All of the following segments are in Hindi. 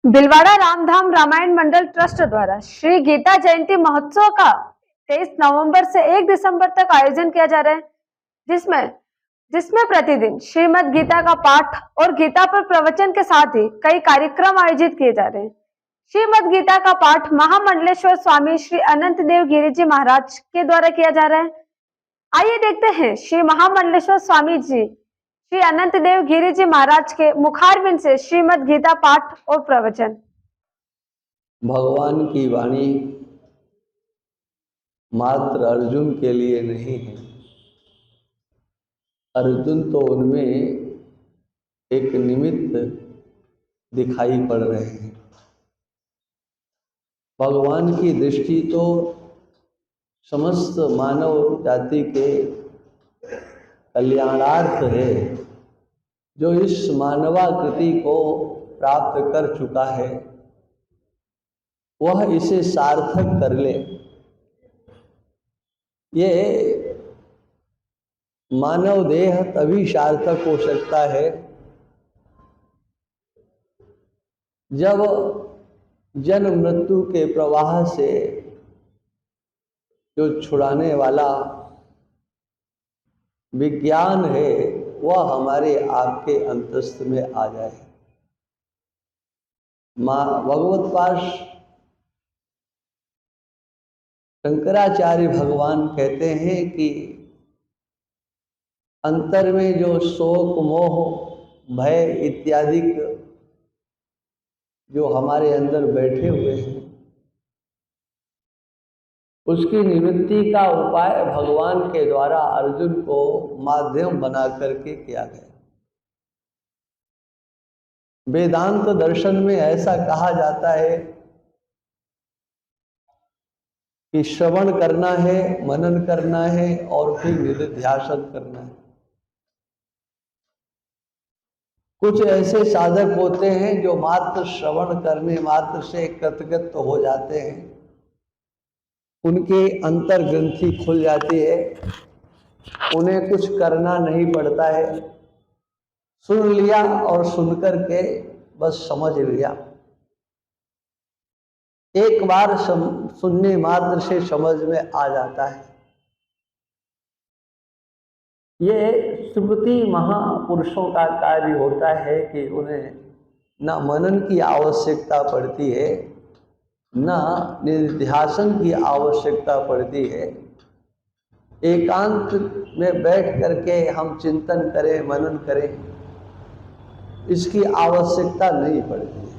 भिलवाड़ा रामधाम रामायण मंडल ट्रस्ट द्वारा श्री गीता जयंती महोत्सव का 23 नवंबर से 1 दिसंबर तक आयोजन किया जा रहा है, जिसमें जिसमें प्रतिदिन श्रीमद् गीता का पाठ और गीता पर प्रवचन के साथ ही कई कार्यक्रम आयोजित किए जा रहे हैं। श्रीमद् गीता का पाठ महामंडलेश्वर स्वामी श्री अनंत देव गिरी जी महाराज के द्वारा किया जा रहा है। आइए देखते हैं श्री महामंडलेश्वर स्वामी जी श्री अनंत देव गिरी जी महाराज के मुखारबिंद से श्रीमद् गीता पाठ और प्रवचन। भगवान की वाणी मात्र अर्जुन के लिए नहीं है। अर्जुन तो उनमें एक निमित्त दिखाई पड़ रहे हैं। भगवान की दृष्टि तो समस्त मानव जाति के कल्याणार्थ है। जो इस मानवाकृति को प्राप्त कर चुका है वह इसे सार्थक कर ले। ये मानव देह तभी सार्थक हो सकता है जब जन्म मृत्यु के प्रवाह से जो छुड़ाने वाला विज्ञान है वह हमारे आपके अंतस्थ में आ जाए। भगवत पाश शंकराचार्य भगवान कहते हैं कि अंतर में जो शोक मोह भय इत्यादि जो हमारे अंदर बैठे हुए हैं उसकी निवृत्ति का उपाय भगवान के द्वारा अर्जुन को माध्यम बना करके किया गया। वेदांत दर्शन में ऐसा कहा जाता है कि श्रवण करना है, मनन करना है और फिर निधिध्यासन करना है। कुछ ऐसे साधक होते हैं जो मात्र श्रवण करने मात्र से कृतकृत हो जाते हैं, उनकी अंतर ग्रंथि खुल जाती है, उन्हें कुछ करना नहीं पड़ता है। सुन लिया और सुनकर के बस समझ लिया। एक बार सुनने मात्र से समझ में आ जाता है। ये स्मृति महापुरुषों का कार्य होता है कि उन्हें न मनन की आवश्यकता पड़ती है न निधिध्यासन की आवश्यकता पड़ती है। एकांत में बैठ करके हम चिंतन करें, मनन करें, इसकी आवश्यकता नहीं पड़ती है।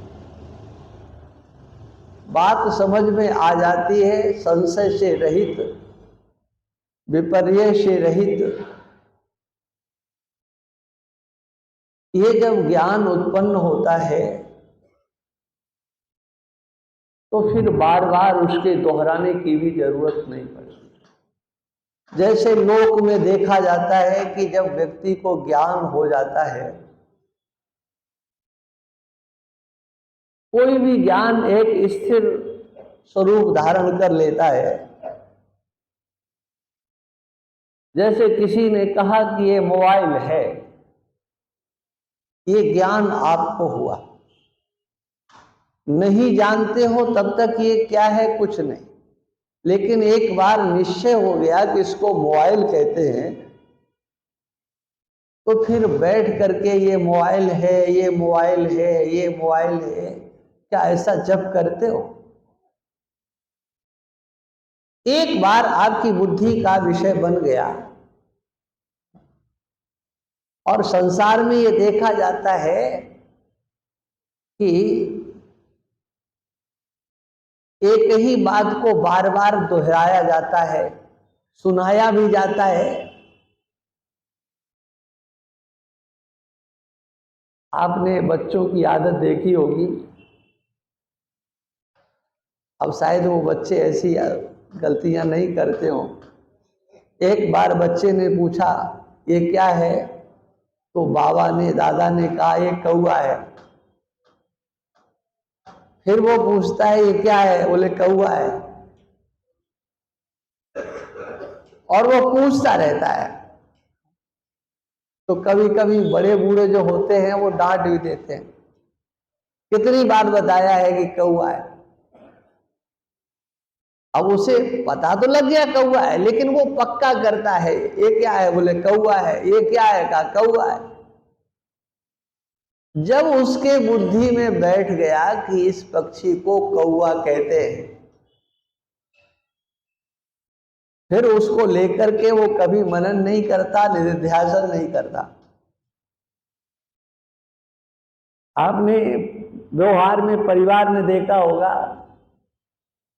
बात समझ में आ जाती है, संशय से रहित, विपर्य से रहित। ये जब ज्ञान उत्पन्न होता है तो फिर बार बार उसके दोहराने की भी जरूरत नहीं पड़ती। जैसे लोक में देखा जाता है कि जब व्यक्ति को ज्ञान हो जाता है, कोई भी ज्ञान एक स्थिर स्वरूप धारण कर लेता है। जैसे किसी ने कहा कि ये मोबाइल है, ये ज्ञान आपको हुआ। नहीं जानते हो तब तक ये क्या है कुछ नहीं, लेकिन एक बार निश्चय हो गया कि इसको मोबाइल कहते हैं तो फिर बैठ करके ये मोबाइल है, ये मोबाइल है, ये मोबाइल है, क्या ऐसा जप करते हो? एक बार आपकी बुद्धि का विषय बन गया। और संसार में ये देखा जाता है कि एक ही बात को बार बार दोहराया जाता है, सुनाया भी जाता है। आपने बच्चों की आदत देखी होगी, अब शायद वो बच्चे ऐसी गलतियां नहीं करते हो। एक बार बच्चे ने पूछा ये क्या है, तो बाबा ने दादा ने कहा ये कौआ है। फिर वो पूछता है ये क्या है, बोले कौआ है। और वो पूछता रहता है। तो कभी कभी बड़े बूढ़े जो होते हैं वो डांट भी देते हैं कितनी बार बताया है कि कौआ है। अब उसे पता तो लग गया कौआ है, लेकिन वो पक्का करता है ये क्या है, बोले कौआ है। ये क्या है, कहा कौआ है। जब उसके बुद्धि में बैठ गया कि इस पक्षी को कौआ कहते हैं, फिर उसको लेकर के वो कभी मनन नहीं करता, निधिध्यासन नहीं करता। आपने व्यवहार में, परिवार में देखा होगा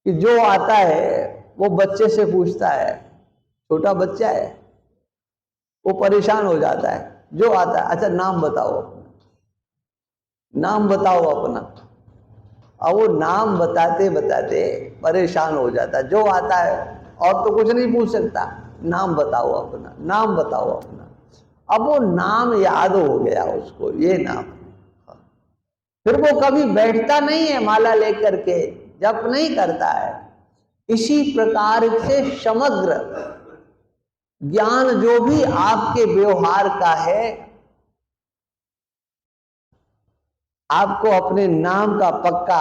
कि जो आता है वो बच्चे से पूछता है, छोटा बच्चा है वो परेशान हो जाता है, जो आता है अच्छा नाम बताओ, नाम बताओ अपना। अब वो नाम बताते बताते परेशान हो जाता है, जो आता है और तो कुछ नहीं पूछ सकता, नाम बताओ अपना, नाम बताओ अपना। अब वो नाम याद हो गया उसको, ये नाम। फिर वो कभी बैठता नहीं है माला लेकर के, जप नहीं करता है। इसी प्रकार से समग्र ज्ञान जो भी आपके व्यवहार का है, आपको अपने नाम का पक्का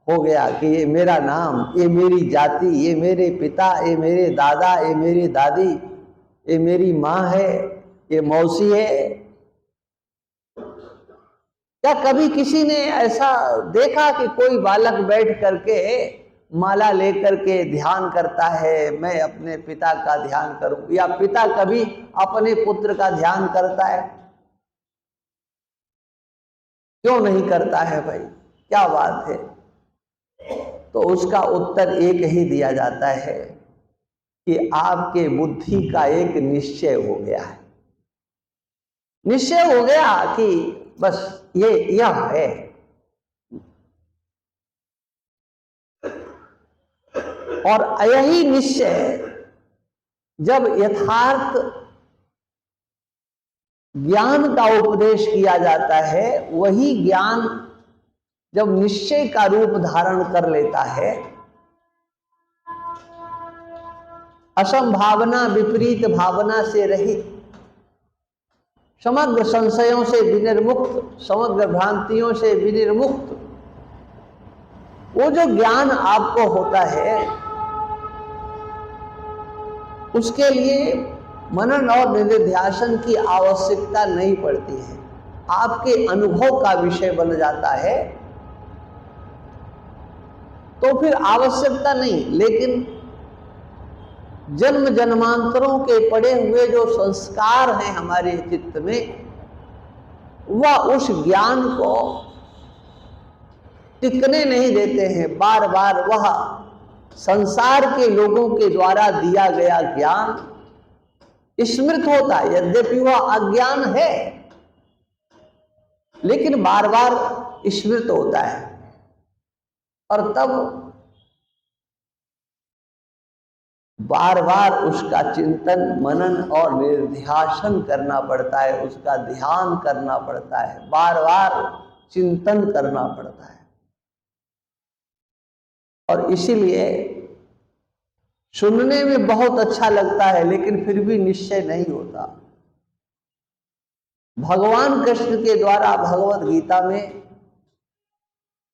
हो गया कि ये मेरा नाम, ये मेरी जाति, ये मेरे पिता, ये मेरे दादा, ये मेरी दादी, ये मेरी माँ है, ये मौसी है। क्या कभी किसी ने ऐसा देखा कि कोई बालक बैठ करके माला लेकर के ध्यान करता है, मैं अपने पिता का ध्यान करूं, या पिता कभी अपने पुत्र का ध्यान करता है? क्यों नहीं करता है भाई, क्या बात है? तो उसका उत्तर एक ही दिया जाता है कि आपके बुद्धि का एक निश्चय हो गया है। निश्चय हो गया कि बस ये यह है। और यही निश्चय जब यथार्थ ज्ञान का उपदेश किया जाता है, वही ज्ञान जब निश्चय का रूप धारण कर लेता है, असंभावना विपरीत भावना से रहित, समग्र संशयों से विनिर्मुक्त, समग्र भ्रांतियों से विनिर्मुक्त, वो जो ज्ञान आपको होता है, उसके लिए मनन और निधिध्यासन की आवश्यकता नहीं पड़ती है, आपके अनुभव का विषय बन जाता है, तो फिर आवश्यकता नहीं। लेकिन जन्म जन्मांतरों के पड़े हुए जो संस्कार हैं हमारे चित्त में, वह उस ज्ञान को टिकने नहीं देते हैं। बार बार वह संसार के लोगों के द्वारा दिया गया ज्ञान स्मृत होता है, यद्यपि वह अज्ञान है, लेकिन बार बार स्मृत होता है। और तब बार बार उसका चिंतन, मनन और निधिध्यासन करना पड़ता है, उसका ध्यान करना पड़ता है, बार बार चिंतन करना पड़ता है। और इसीलिए सुनने में बहुत अच्छा लगता है, लेकिन फिर भी निश्चय नहीं होता। भगवान कृष्ण के द्वारा भगवत गीता में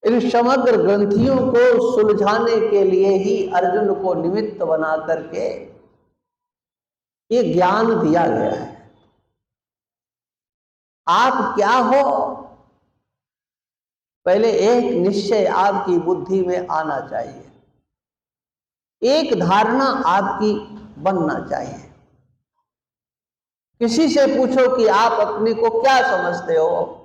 इन समग्र ग्रंथियों को सुलझाने के लिए ही अर्जुन को निमित्त बना करके ये ज्ञान दिया गया है। आप क्या हो, पहले एक निश्चय आपकी बुद्धि में आना चाहिए, एक धारणा आपकी बनना चाहिए। किसी से पूछो कि आप अपने को क्या समझते हो,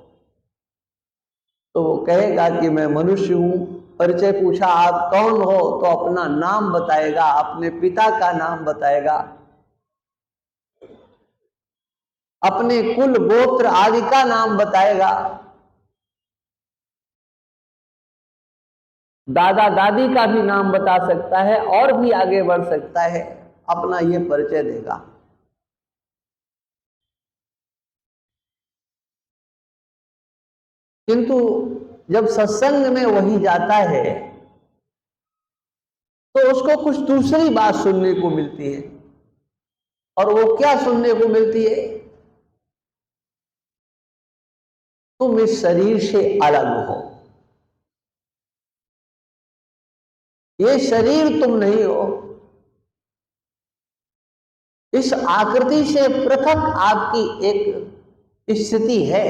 तो वो कहेगा कि मैं मनुष्य हूं। परिचय पूछा आप कौन हो, तो अपना नाम बताएगा, अपने पिता का नाम बताएगा, अपने कुल गोत्र आदि का नाम बताएगा, दादा दादी का भी नाम बता सकता है, और भी आगे बढ़ सकता है, अपना ये परिचय देगा। किंतु जब सत्संग में वही जाता है तो उसको कुछ दूसरी बात सुनने को मिलती है। और वो क्या सुनने को मिलती है? तुम इस शरीर से अलग हो। ये शरीर तुम नहीं हो, इस आकृति से पृथक आपकी एक स्थिति है।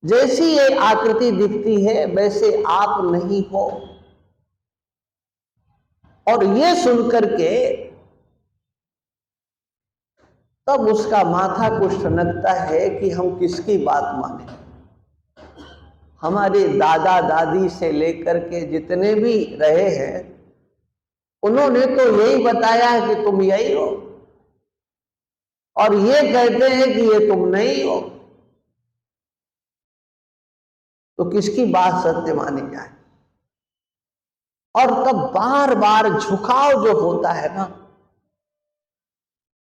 जैसी ये आकृति दिखती है वैसे आप नहीं हो। और ये सुनकर के तब उसका माथा कुछ ठनकता है कि हम किसकी बात माने। हमारे दादा दादी से लेकर के जितने भी रहे हैं उन्होंने तो यही बताया है कि तुम यही हो, और ये कहते हैं कि ये तुम नहीं हो, तो किसकी बात सत्य मानी जाए। और तब बार बार झुकाव जो होता है ना,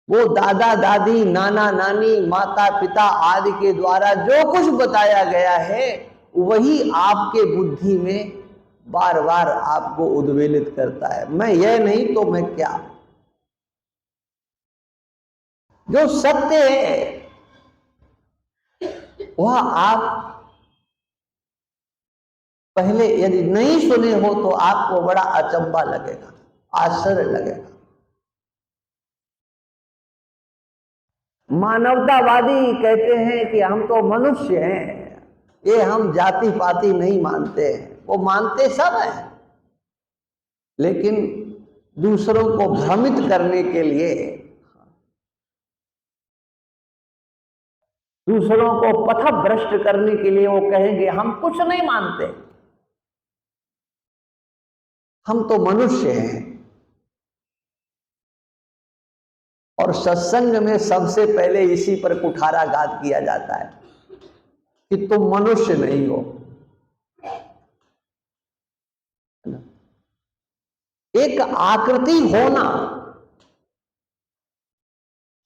वो दादा दादी नाना नानी माता पिता आदि के द्वारा जो कुछ बताया गया है वही आपके बुद्धि में बार बार आपको उद्वेलित करता है। मैं यह नहीं तो मैं क्या। जो सत्य है वह आप पहले यदि नहीं सुने हो तो आपको बड़ा अचंभा लगेगा, आश्चर्य लगेगा। मानवतावादी कहते हैं कि हम तो मनुष्य हैं, ये हम जाति पाति नहीं मानते हैं। वो मानते सब हैं, लेकिन दूसरों को भ्रमित करने के लिए, दूसरों को पथभ्रष्ट करने के लिए वो कहेंगे हम कुछ नहीं मानते, हम तो मनुष्य हैं। और सत्संग में सबसे पहले इसी पर कुठाराघात किया जाता है कि तुम मनुष्य नहीं हो। एक आकृति होना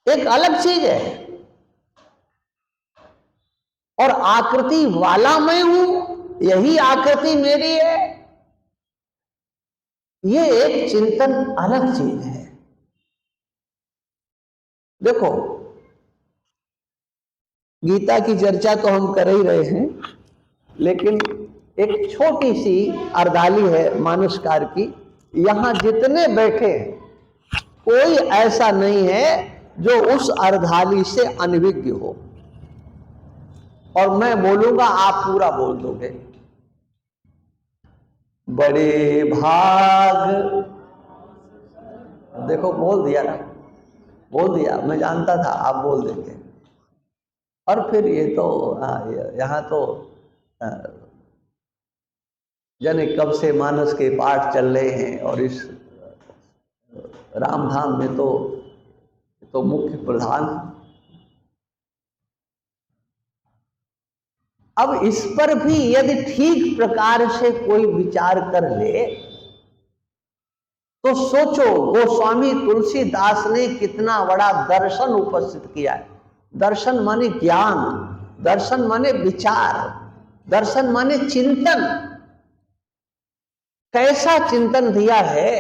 एक अलग चीज है, और आकृति वाला मैं हूं, यही आकृति मेरी है, ये एक चिंतन अलग चीज है। देखो, गीता की चर्चा तो हम कर ही रहे हैं, लेकिन एक छोटी सी अर्धाली है मानसकार की। यहां जितने बैठे हैं कोई ऐसा नहीं है जो उस अर्धाली से अनभिज्ञ हो। और मैं बोलूंगा आप पूरा बोल दोगे। बड़े भाग, देखो बोल दिया ना, बोल दिया, मैं जानता था आप बोल देंगे। और फिर ये तो यहाँ तो जाने कब से मानस के पाठ चल रहे हैं, और इस रामधाम में तो मुख्य प्रधान। अब इस पर भी यदि ठीक प्रकार से कोई विचार कर ले तो सोचो, गोस्वामी तुलसीदास ने कितना बड़ा दर्शन उपस्थित किया है। दर्शन माने ज्ञान, दर्शन माने विचार, दर्शन माने चिंतन। कैसा चिंतन दिया है,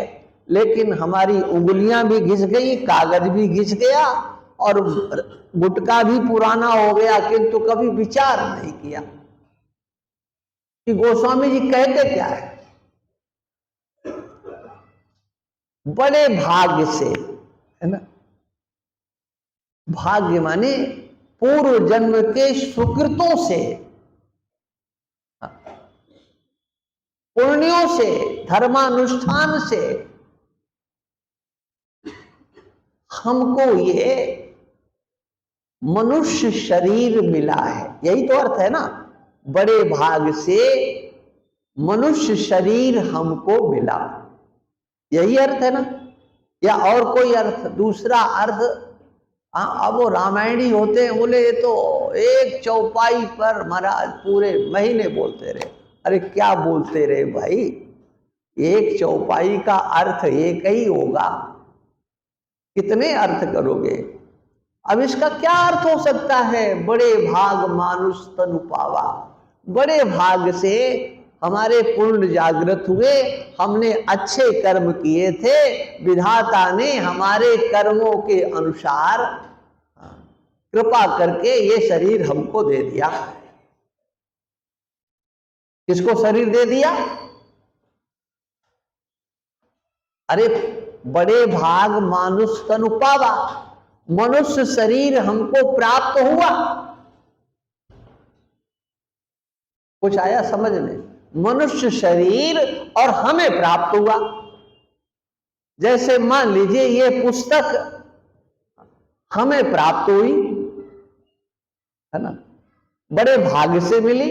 लेकिन हमारी उंगलियां भी घिस गई, कागज भी घिस गया, और गुटका भी पुराना हो गया, किंतु कभी विचार नहीं किया कि गोस्वामी जी कहते क्या है। बड़े भाग्य से, है ना, भाग्य माने पूर्व जन्म के सुकृतों से, पुण्यों से, धर्मानुष्ठान से हमको ये मनुष्य शरीर मिला है। यही तो अर्थ है ना, बड़े भाग से मनुष्य शरीर हमको मिला, यही अर्थ है ना, या और कोई अर्थ, दूसरा अर्थ? अब वो रामायणी होते हैं, बोले ये तो एक चौपाई पर महाराज पूरे महीने बोलते रहे। अरे क्या बोलते रहे भाई, एक चौपाई का अर्थ एक ही होगा, कितने अर्थ करोगे? अब इसका क्या अर्थ हो सकता है? बड़े भाग मानुष तनु पावा, बड़े भाग से हमारे पुण्य जागृत हुए, हमने अच्छे कर्म किए थे, विधाता ने हमारे कर्मों के अनुसार कृपा करके ये शरीर हमको दे दिया। किसको शरीर दे दिया? अरे बड़े भाग मानुष तनु पावा, मनुष्य शरीर हमको प्राप्त हुआ। कुछ आया समझ में? मनुष्य शरीर और हमें प्राप्त हुआ। जैसे मान लीजिए ये पुस्तक हमें प्राप्त हुई, है ना, बड़े भाग्य से मिली,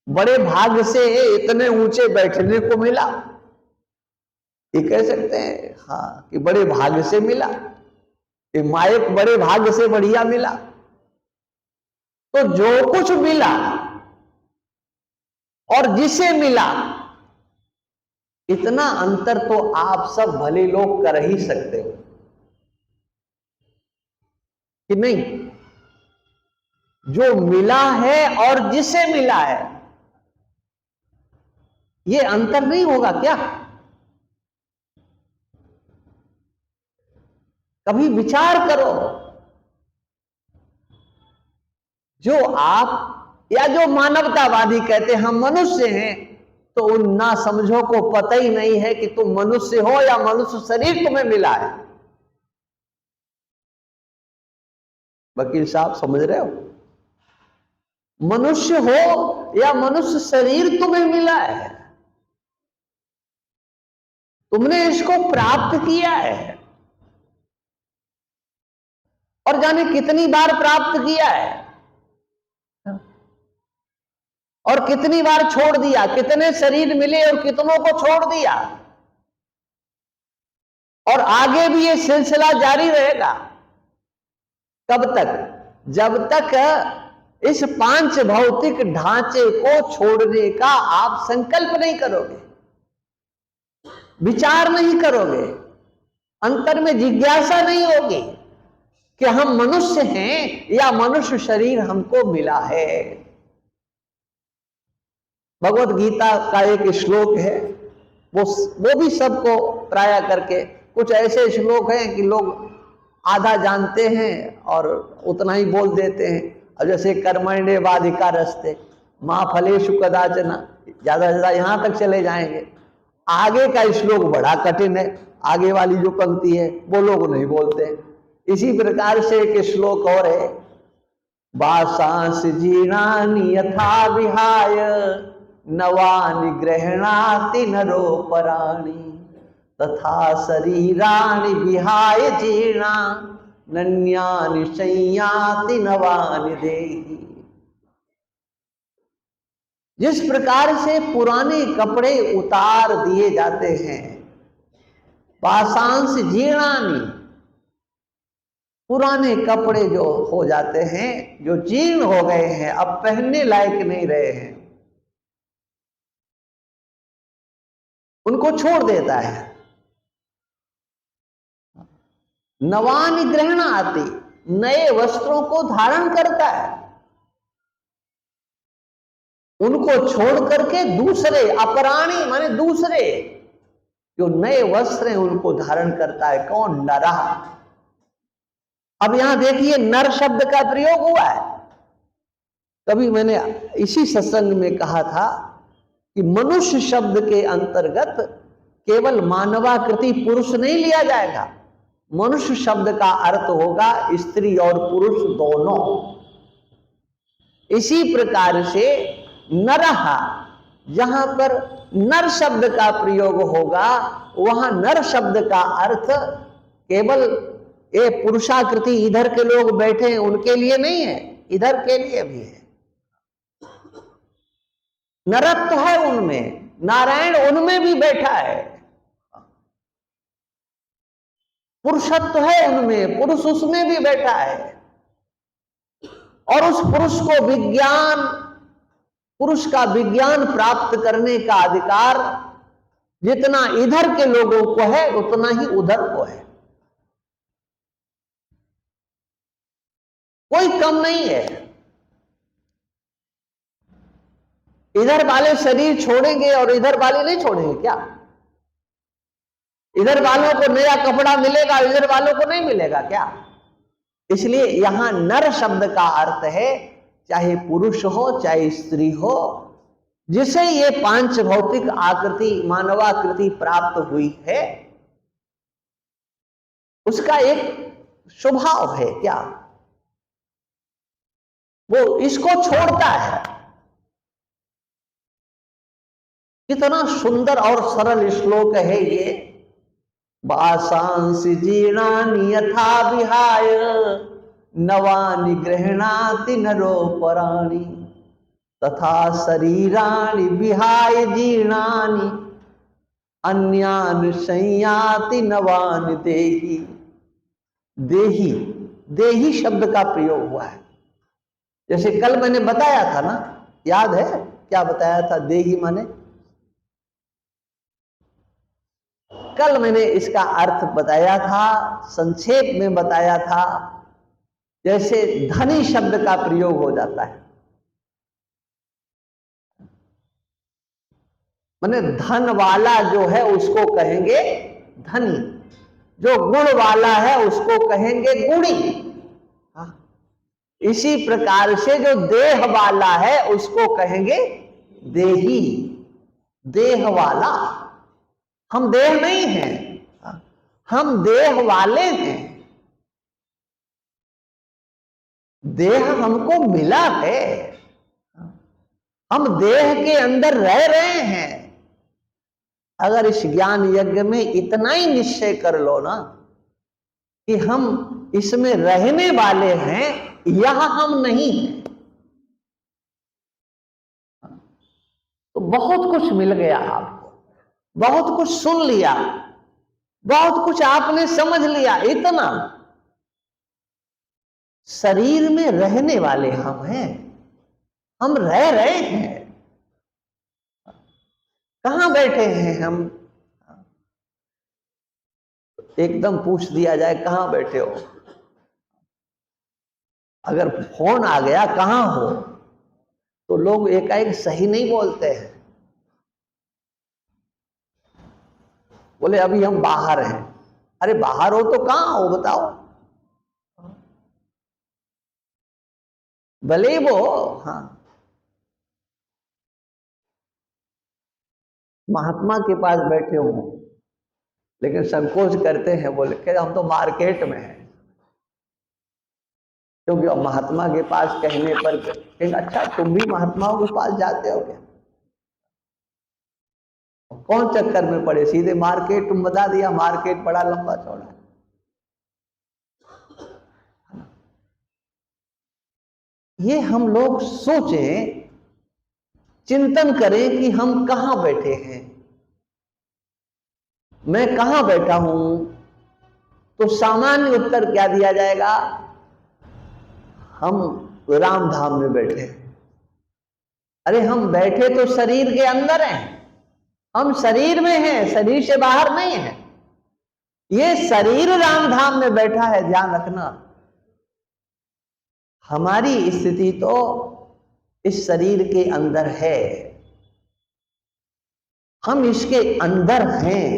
बड़े भाग्य से इतने ऊंचे बैठने को मिला, ये कह सकते हैं हाँ कि बड़े भाग्य से मिला, ये माइक बड़े भाग्य से बढ़िया मिला। तो जो कुछ मिला और जिसे मिला, इतना अंतर तो आप सब भले लोग कर ही सकते हो कि नहीं? जो मिला है और जिसे मिला है, ये अंतर नहीं होगा क्या? कभी विचार करो। जो आप या जो मानवतावादी कहते हैं हम मनुष्य हैं, तो उन ना समझो को पता ही नहीं है कि तुम मनुष्य हो या मनुष्य शरीर तुम्हें मिला है। वकील साहब समझ रहे हो? मनुष्य हो या मनुष्य शरीर तुम्हें मिला है, तुमने इसको प्राप्त किया है, और जाने कितनी बार प्राप्त किया है और कितनी बार छोड़ दिया। कितने शरीर मिले और कितनों को छोड़ दिया, और आगे भी ये सिलसिला जारी रहेगा। कब तक? जब तक इस पांच भौतिक ढांचे को छोड़ने का आप संकल्प नहीं करोगे, विचार नहीं करोगे, अंतर में जिज्ञासा नहीं होगी कि हम मनुष्य हैं या मनुष्य शरीर हमको मिला है। भगवत गीता का एक श्लोक है, वो भी सबको प्राय करके, कुछ ऐसे श्लोक हैं कि लोग आधा जानते हैं और उतना ही बोल देते हैं। अब जैसे कर्मण्येवाधिकारस्ते मां फलेषु कदाचन, ज्यादा ज्यादा यहां तक चले जाएंगे। आगे का श्लोक बड़ा कठिन है, आगे वाली जो पंक्ति है वो लोग नहीं बोलते। इसी प्रकार से एक श्लोक और है, वासांस जीर्णानि यथा विहाय नवानि गृह्णाति नरोपराणि तथा शरीराणि विहाय जीर्णा नन्यानि संयाति नवानि देहि। जिस प्रकार से पुराने कपड़े उतार दिए जाते हैं, वासांस जीर्णानि, पुराने कपड़े जो हो जाते हैं, जो जीर्ण हो गए हैं, अब पहनने लायक नहीं रहे हैं, उनको छोड़ देता है। नवानि गृह्णाति, नए वस्त्रों को धारण करता है, उनको छोड़ करके दूसरे, अपराणी माने दूसरे जो नए वस्त्र हैं उनको धारण करता है। कौन? नरा। अब यहां देखिए नर शब्द का प्रयोग हुआ है। कभी मैंने इसी सत्संग में कहा था कि मनुष्य शब्द के अंतर्गत केवल मानवाकृति पुरुष नहीं लिया जाएगा। मनुष्य शब्द का अर्थ होगा स्त्री और पुरुष दोनों। इसी प्रकार से नरहा, जहां पर नर शब्द का प्रयोग होगा, वहां नर शब्द का अर्थ केवल ये पुरुषाकृति इधर के लोग बैठे हैं उनके लिए नहीं है, इधर के लिए भी है। नरत्व है उनमें, नारायण उनमें भी बैठा है, पुरुषत्व है उनमें, पुरुष उसमें भी बैठा है। और उस पुरुष को विज्ञान, पुरुष का विज्ञान प्राप्त करने का अधिकार जितना इधर के लोगों को है उतना ही उधर को है, कोई कम नहीं है। इधर वाले शरीर छोड़ेंगे और इधर वाले नहीं छोड़ेंगे क्या? इधर वालों को नया कपड़ा मिलेगा, इधर वालों को नहीं मिलेगा क्या? इसलिए यहां नर शब्द का अर्थ है चाहे पुरुष हो चाहे स्त्री हो, जिसे ये पांच भौतिक आकृति मानवाकृति प्राप्त हुई है, उसका एक स्वभाव है क्या, वो इसको छोड़ता है। कितना सुंदर और सरल श्लोक है ये। वासांसि जीर्णानि यथा विहाय नवानि गृह्णाति नरोपराणि तथा शरीराणि विहाय जीर्णानि अन्यानि संयाति नवानि देहि। देही, देही शब्द का प्रयोग हुआ है। जैसे कल मैंने बताया था ना, याद है क्या बताया था? देही माने, कल मैंने इसका अर्थ बताया था, संक्षेप में बताया था। जैसे धनी शब्द का प्रयोग हो जाता है, माने धन वाला जो है उसको कहेंगे धनी, जो गुण वाला है उसको कहेंगे गुणी। इसी प्रकार से जो देह वाला है उसको कहेंगे देही, देह वाला। हम देह नहीं हैं, हम देह वाले हैं। देह हमको मिला है, हम देह के अंदर रह रहे हैं। अगर इस ज्ञान यज्ञ में इतना ही निश्चय कर लो ना कि हम इसमें रहने वाले हैं, यह हम नहीं हैं, तो बहुत कुछ मिल गया आपको, बहुत कुछ सुन लिया, बहुत कुछ आपने समझ लिया। इतना शरीर में रहने वाले हम हैं, हम रह रहे हैं। कहां बैठे हैं हम? एकदम पूछ दिया जाए कहां बैठे हो, अगर फोन आ गया कहां हो, तो लोग एकाएक सही नहीं बोलते हैं, बोले अभी हम बाहर हैं। अरे बाहर हो तो कहां हो बताओ? भले वो हाँ महात्मा के पास बैठे हो, लेकिन संकोच करते हैं, बोले कि हम तो मार्केट में हैं। क्योंकि अब महात्मा के पास कहने पर कहेंगे अच्छा तुम भी महात्माओं के पास जाते हो क्या? कौन चक्कर में पड़े, सीधे मार्केट तुम बता दिया, मार्केट बड़ा लंबा चौड़ा है। ये हम लोग सोचें, चिंतन करें कि हम कहां बैठे हैं, मैं कहां बैठा हूं, तो सामान्य उत्तर क्या दिया जाएगा? हम राम धाम में बैठे हैं। अरे हम बैठे तो शरीर के अंदर हैं, हम शरीर में हैं, शरीर से बाहर नहीं है। ये शरीर राम धाम में बैठा है, ध्यान रखना। हमारी स्थिति तो इस शरीर के अंदर है, हम इसके अंदर हैं,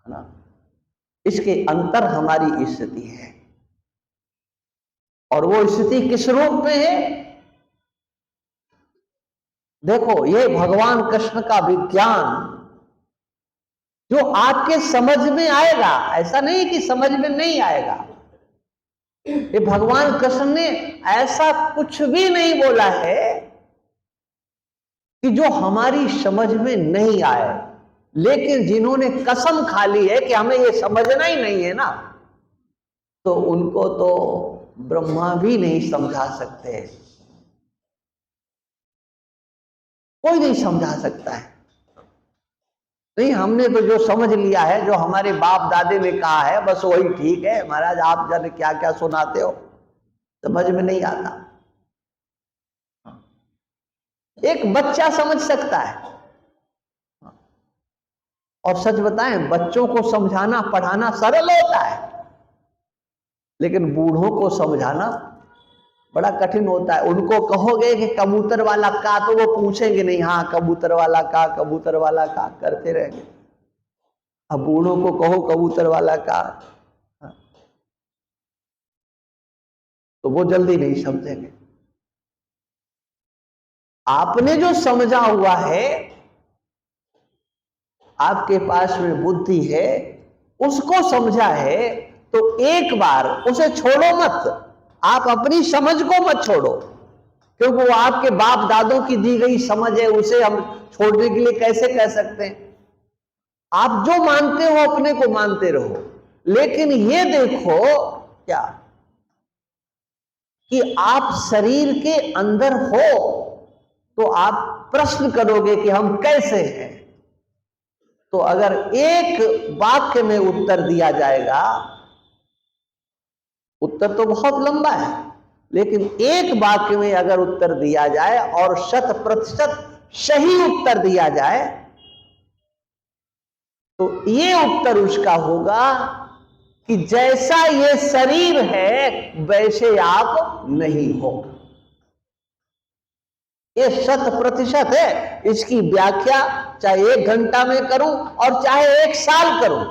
है ना? इसके अंतर हमारी स्थिति है। और वो स्थिति किस रूप में है? देखो, ये भगवान कृष्ण का विज्ञान जो आपके समझ में आएगा, ऐसा नहीं कि समझ में नहीं आएगा। ये भगवान कृष्ण ने ऐसा कुछ भी नहीं बोला है कि जो हमारी समझ में नहीं आए, लेकिन जिन्होंने कसम खा ली है कि हमें ये समझना ही नहीं है ना, तो उनको तो ब्रह्मा भी नहीं समझा सकते, कोई नहीं समझा सकता है। नहीं, हमने तो जो समझ लिया है, जो हमारे बाप दादे ने कहा है, बस वही ठीक है। महाराज आप जाने क्या क्या सुनाते हो, समझ में नहीं आता। एक बच्चा समझ सकता है, और सच बताएं बच्चों को समझाना पढ़ाना सरल होता है, लेकिन बूढ़ों को समझाना बड़ा कठिन होता है। उनको कहोगे कि कबूतर वाला का, तो वो पूछेंगे नहीं, हाँ कबूतर वाला का, कबूतर वाला का करते रहेंगे। अब बूढ़ों को कहो कबूतर वाला का, तो वो जल्दी नहीं समझेंगे। आपने जो समझा हुआ है, आपके पास में बुद्धि है, उसको समझा है, तो एक बार उसे छोड़ो मत। आप अपनी समझ को मत छोड़ो, क्योंकि वो आपके बाप दादों की दी गई समझ है, उसे हम छोड़ने के लिए कैसे कह सकते हैं। आप जो मानते हो अपने को मानते रहो, लेकिन ये देखो क्या कि आप शरीर के अंदर हो, तो आप प्रश्न करोगे कि हम कैसे हैं। तो अगर एक वाक्य में उत्तर दिया जाएगा, उत्तर तो बहुत लंबा है, लेकिन एक वाक्य में अगर उत्तर दिया जाए और 100% सही उत्तर दिया जाए, तो ये उत्तर उसका होगा कि जैसा ये शरीर है वैसे आप नहीं हो। ये 100% है। इसकी व्याख्या चाहे 1 घंटा में करूं और चाहे 1 साल करूं।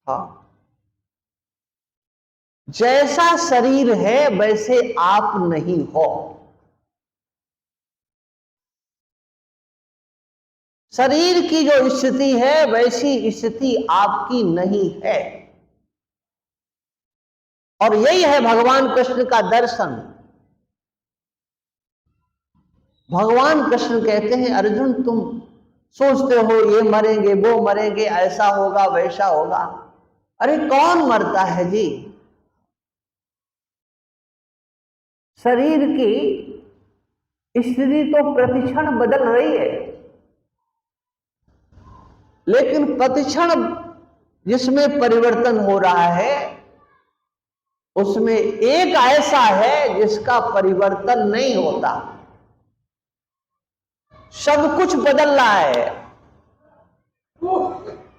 हाँ, जैसा शरीर है वैसे आप नहीं हो। शरीर की जो स्थिति है वैसी स्थिति आपकी नहीं है। और यही है भगवान कृष्ण का दर्शन। भगवान कृष्ण कहते हैं, अर्जुन तुम सोचते हो ये मरेंगे वो मरेंगे, ऐसा होगा वैसा होगा। अरे कौन मरता है जी? शरीर की स्थिति तो प्रतिक्षण बदल रही है, लेकिन प्रतिक्षण जिसमें परिवर्तन हो रहा है, उसमें एक ऐसा है जिसका परिवर्तन नहीं होता। सब कुछ बदल रहा है।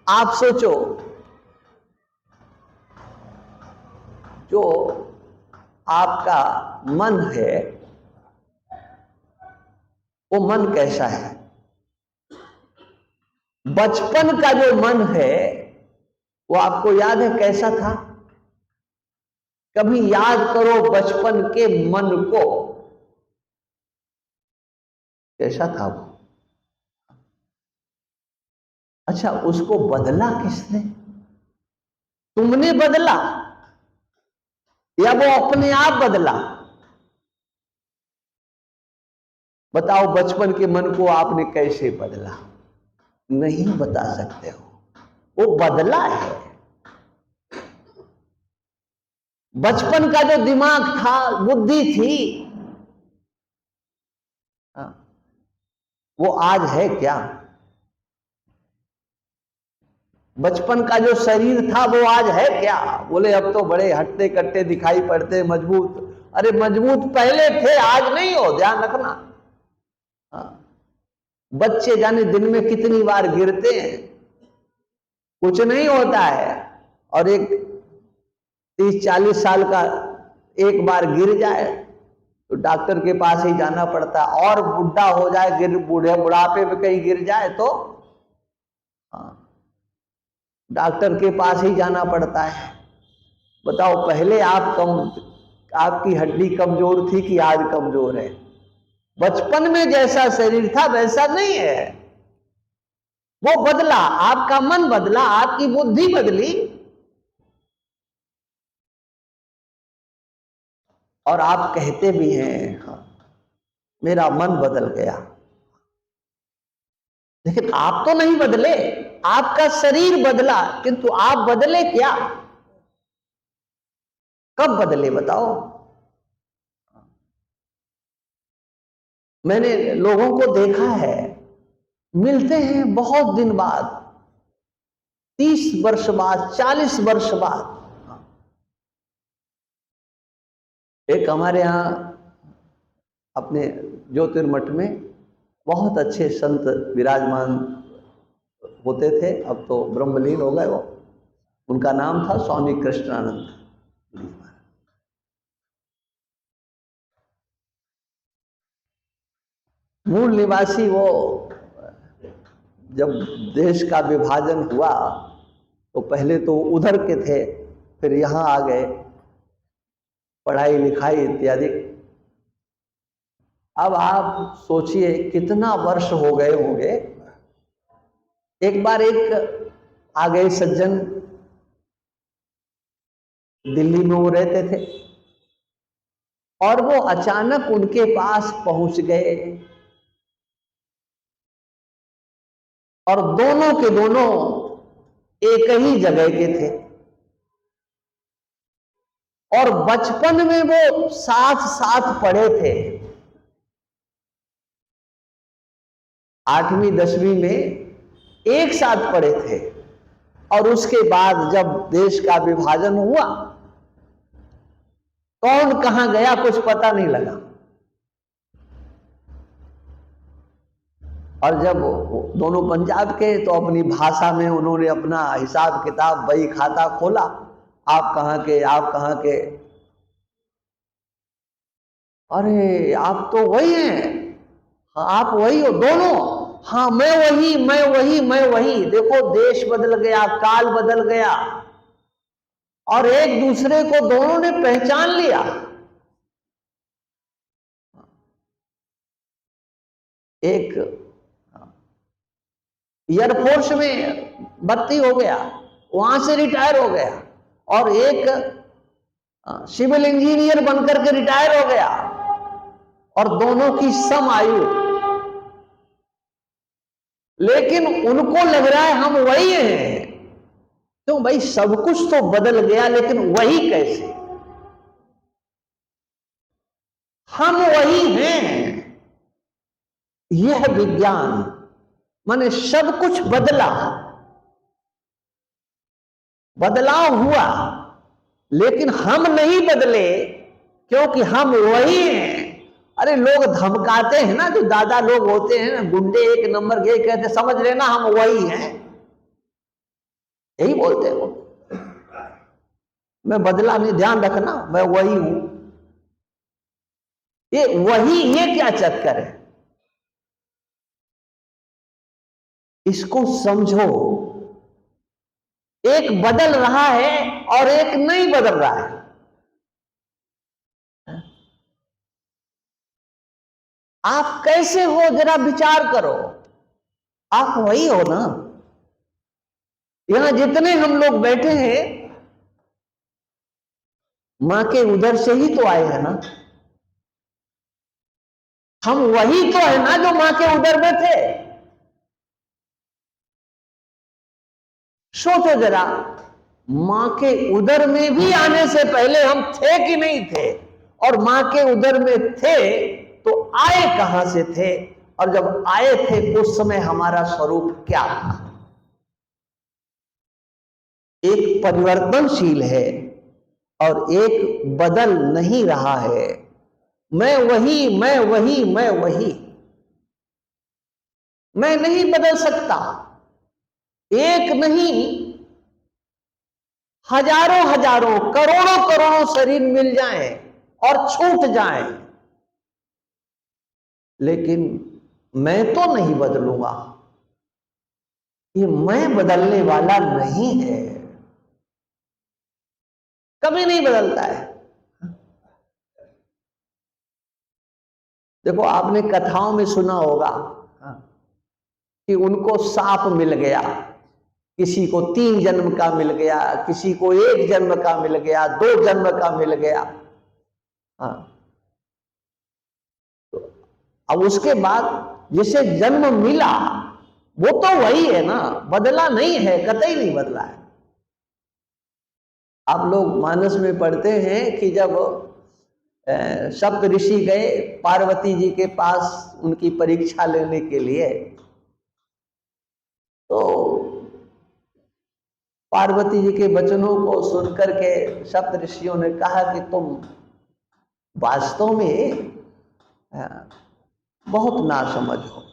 आप सोचो, जो आपका मन है, वो मन कैसा है? बचपन का जो मन है वो आपको याद है कैसा था? कभी याद करो बचपन के मन को, कैसा था वो? अच्छा, उसको बदला किसने? तुमने बदला या वो अपने आप बदला? बताओ, बचपन के मन को आपने कैसे बदला? नहीं बता सकते हो। वो बदला है। बचपन का जो दिमाग था, बुद्धि थी, वो आज है क्या? बचपन का जो शरीर था वो आज है क्या? बोले अब तो बड़े हट्टे कट्टे दिखाई पड़ते, मजबूत। अरे मजबूत पहले थे, आज नहीं हो, ध्यान रखना। बच्चे जाने दिन में कितनी बार गिरते हैं, कुछ नहीं होता है। और एक 30-40 साल का एक बार गिर जाए तो डॉक्टर के पास ही जाना पड़ता है। और बुढ़ा हो जाए, बुढ़ापे में कहीं गिर जाए तो डॉक्टर के पास ही जाना पड़ता है। बताओ, पहले आपकी हड्डी कमजोर थी कि आज कमजोर है? बचपन में जैसा शरीर था वैसा नहीं है, वो बदला। आपका मन बदला, आपकी बुद्धि बदली, और आप कहते भी हैं हाँ, मेरा मन बदल गया। लेकिन आप तो नहीं बदले, आपका शरीर बदला, किंतु आप बदले क्या? कब बदले बताओ? मैंने लोगों को देखा है, मिलते हैं बहुत दिन बाद, 30 वर्ष बाद, 40 वर्ष बाद। एक हमारे यहां अपने ज्योतिर्मठ में बहुत अच्छे संत विराजमान होते थे, अब तो ब्रह्मलीन हो गए वो। उनका नाम था स्वामी कृष्णानंद। मूल निवासी वो, जब देश का विभाजन हुआ तो पहले तो उधर के थे, फिर यहाँ आ गए, पढ़ाई लिखाई इत्यादि अब आप सोचिए कितना वर्ष हो गए होंगे। एक बार एक आ गए सज्जन, दिल्ली में वो रहते थे, और वो अचानक उनके पास पहुंच गए, और दोनों के दोनों एक ही जगह के थे, और बचपन में वो साथ साथ पढ़े थे। 8वीं 10वीं में एक साथ पढ़े थे, और उसके बाद जब देश का विभाजन हुआ, कौन कहां गया कुछ पता नहीं लगा। और जब दोनों पंजाब के, तो अपनी भाषा में उन्होंने अपना हिसाब किताब बही खाता खोला, आप कहां के, आप कहां के, अरे आप तो वही हैं, हाँ आप वही हो दोनों, हाँ मैं वही मैं वही मैं वही। देखो देश बदल गया, काल बदल गया, और एक दूसरे को दोनों ने पहचान लिया। एक एयरफोर्स में भर्ती हो गया, वहां से रिटायर हो गया, और एक सिविल इंजीनियर बनकर के रिटायर हो गया, और दोनों की सम आयु। लेकिन उनको लग रहा है हम वही हैं। क्यों भाई, सब कुछ तो बदल गया, लेकिन वही कैसे? हम वही हैं। यह विज्ञान माने सब कुछ बदला, बदलाव हुआ, लेकिन हम नहीं बदले, क्योंकि हम वही हैं। अरे लोग धमकाते हैं ना, जो दादा लोग होते हैं ना, गुंडे एक नंबर के, कहते समझ लेना हम वही हैं, यही बोलते हो, मैं बदला नहीं, ध्यान रखना मैं वही हूं। ये वही, ये क्या चक्कर है, इसको समझो। एक बदल रहा है और एक नहीं बदल रहा है। आप कैसे हो जरा विचार करो, आप वही हो ना। यहां जितने हम लोग बैठे हैं, मां के उधर से ही तो आए हैं ना, हम वही तो है ना जो मां के उदर में थे। सोचो जरा, मां के उदर में भी आने से पहले हम थे कि नहीं थे, और मां के उदर में थे तो आए कहां से थे, और जब आए थे उस समय हमारा स्वरूप क्या था। एक परिवर्तनशील है और एक बदल नहीं रहा है। मैं वही मैं वही मैं वही, मैं नहीं बदल सकता। एक नहीं, हजारों हजारों करोड़ों करोड़ों शरीर मिल जाएं और छूट जाएं, लेकिन मैं तो नहीं बदलूंगा। ये मैं बदलने वाला नहीं है, कभी नहीं बदलता है। देखो आपने कथाओं में सुना होगा कि उनको सांप मिल गया, किसी को 3 जन्म का मिल गया, किसी को 1 जन्म का मिल गया, 2 जन्म का मिल गया। हाँ, तो अब उसके बाद जिसे जन्म मिला वो तो वही है ना, बदला नहीं है, कतई नहीं बदला है। आप लोग मानस में पढ़ते हैं कि जब सप्त ऋषि गए पार्वती जी के पास उनकी परीक्षा लेने के लिए, तो पार्वती जी के वचनों को सुनकर के सप्त ऋषियों ने कहा कि तुम वास्तव में बहुत नासमझ हो,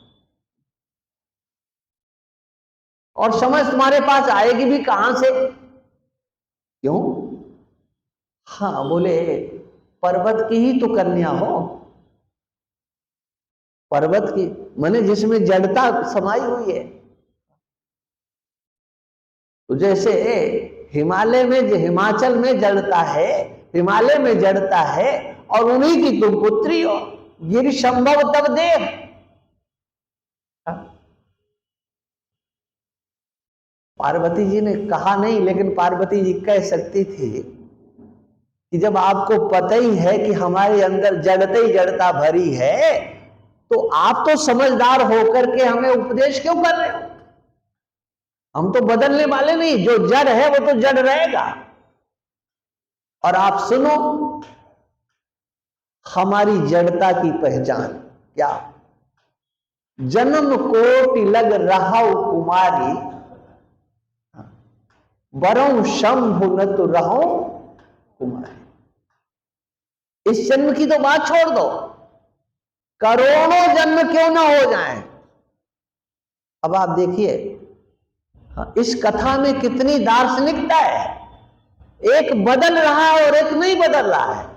और समझ तुम्हारे पास आएगी भी कहां से? क्यों? हाँ बोले, पर्वत की ही तो कन्या हो। पर्वत की माने जिसमें जड़ता समाई हुई है। तो जैसे हिमालय में, हिमाचल में जड़ता है, हिमालय में जड़ता है, और उन्हीं की तुम पुत्री हो। गिर संभव तब देह। पार्वती जी ने कहा नहीं, लेकिन पार्वती जी कह सकती थी कि जब आपको पता ही है कि हमारे अंदर जड़ता ही जड़ता भरी है, तो आप तो समझदार होकर के हमें उपदेश क्यों कर रहे हो? हम तो बदलने वाले नहीं, जो जड़ है वो तो जड़ रहेगा। और आप सुनो, हमारी जड़ता की पहचान क्या? जन्म कोटि लग रहा कुमारी, बरौ शंभु न तो रहो कुमारी। इस जन्म की तो बात छोड़ दो, करोड़ों जन्म क्यों ना हो जाएं। अब आप देखिए, इस कथा में कितनी दार्शनिकता है। एक बदल रहा है और एक नहीं बदल रहा है।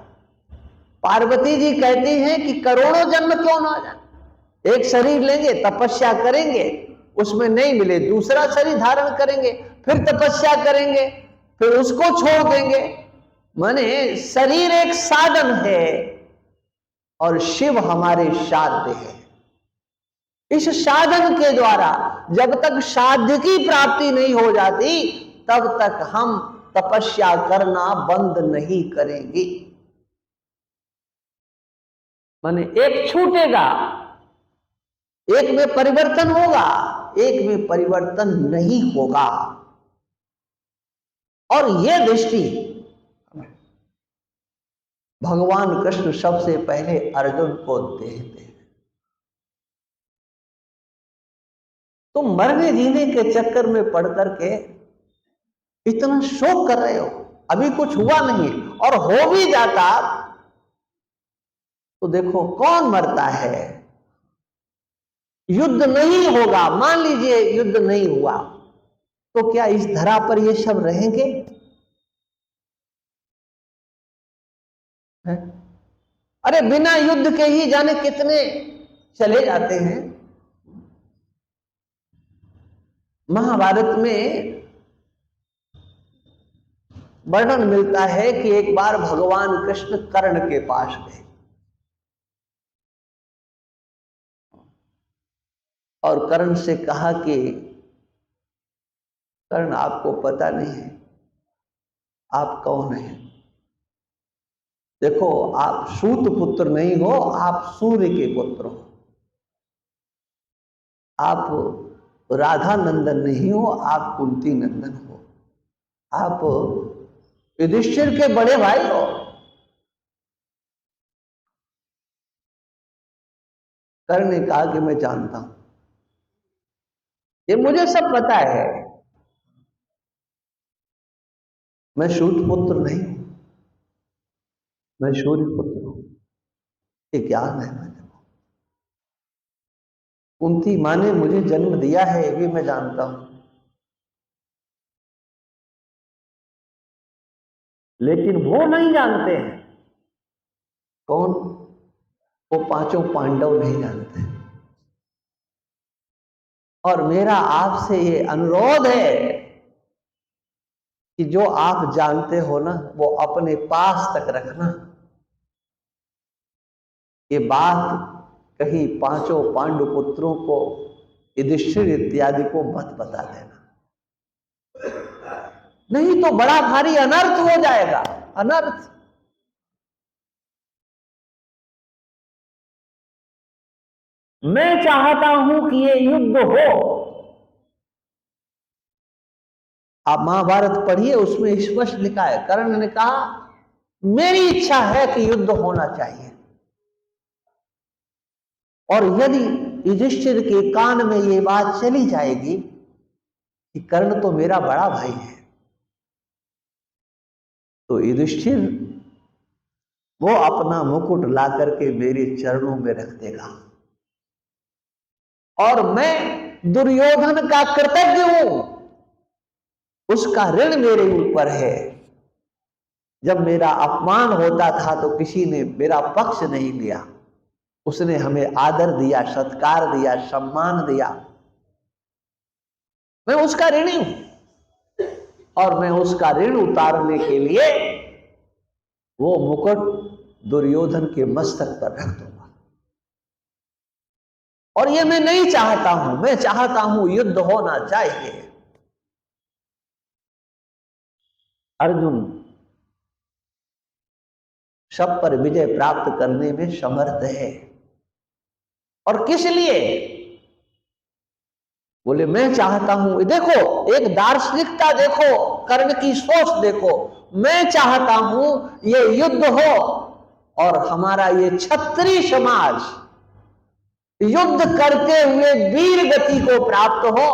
पार्वती जी कहती हैं कि करोड़ों जन्म क्यों ना आ जाए, एक शरीर लेंगे, तपस्या करेंगे, उसमें नहीं मिले दूसरा शरीर धारण करेंगे, फिर तपस्या करेंगे, फिर उसको छोड़ देंगे। माने शरीर एक साधन है और शिव हमारे साध्य है। इस साधन के द्वारा जब तक साध्य की प्राप्ति नहीं हो जाती, तब तक हम तपस्या करना बंद नहीं करेंगे। माने एक छूटेगा, एक में परिवर्तन होगा, एक में परिवर्तन नहीं होगा। और यह दृष्टि भगवान कृष्ण सबसे पहले अर्जुन को देते हैं। तुम मरने जीने के चक्कर में पड़ करके इतना शोक कर रहे हो, अभी कुछ हुआ नहीं, और हो भी जाता तो देखो कौन मरता है। युद्ध नहीं होगा, मान लीजिए युद्ध नहीं हुआ, तो क्या इस धरा पर ये सब रहेंगे? है? अरे बिना युद्ध के ही जाने कितने चले जाते हैं। महाभारत में वर्णन मिलता है कि एक बार भगवान कृष्ण कर्ण के पास गए और कर्ण से कहा कि कर्ण, आपको पता नहीं है आप कौन हैं। देखो, आप सूत पुत्र नहीं हो, आप सूर्य के पुत्र हो। आप राधा नंदन नहीं हो, आप कुंती नंदन हो। आप युधिष्ठिर के बड़े भाई हो। कर्ण ने कहा कि मैं जानता हूं, ये मुझे सब पता है, मैं सूत पुत्र नहीं हूं, मैं सूर्य पुत्र हूं। ये ज्ञान है मैंने। कुंती मां ने मुझे जन्म दिया है, ये भी मैं जानता हूं, लेकिन वो नहीं जानते हैं। कौन? वो पांचों पांडव नहीं जानते। और मेरा आपसे ये अनुरोध है कि जो आप जानते हो ना, वो अपने पास तक रखना। ये बात कहीं पांचों पांडु पुत्रों को, युधिष्ठिर इत्यादि को मत बता देना, नहीं तो बड़ा भारी अनर्थ हो जाएगा। अनर्थ। मैं चाहता हूं कि ये युद्ध हो। आप महाभारत पढ़िए, उसमें स्पष्ट लिखा है, कर्ण ने कहा मेरी इच्छा है कि युद्ध होना चाहिए। और यदि युधिष्ठिर के कान में ये बात चली जाएगी कि कर्ण तो मेरा बड़ा भाई है, तो युधिष्ठिर वो अपना मुकुट ला करके मेरे चरणों में रख देगा और मैं दुर्योधन का कृतज्ञ हूं, उसका ऋण मेरे ऊपर है। जब मेरा अपमान होता था तो किसी ने मेरा पक्ष नहीं लिया, उसने हमें आदर दिया, सत्कार दिया, सम्मान दिया। मैं उसका ऋणी हूं और मैं उसका ऋण उतारने के लिए वो मुकुट दुर्योधन के मस्तक पर रख दूंगा। और ये मैं नहीं चाहता हूं, मैं चाहता हूं युद्ध होना चाहिए। अर्जुन सब पर विजय प्राप्त करने में समर्थ है। और किस लिए? बोले मैं चाहता हूं, देखो एक दार्शनिकता देखो, कर्ण की सोच देखो, मैं चाहता हूं ये युद्ध हो और हमारा ये क्षत्रिय समाज युद्ध करते हुए वीर गति को प्राप्त हो,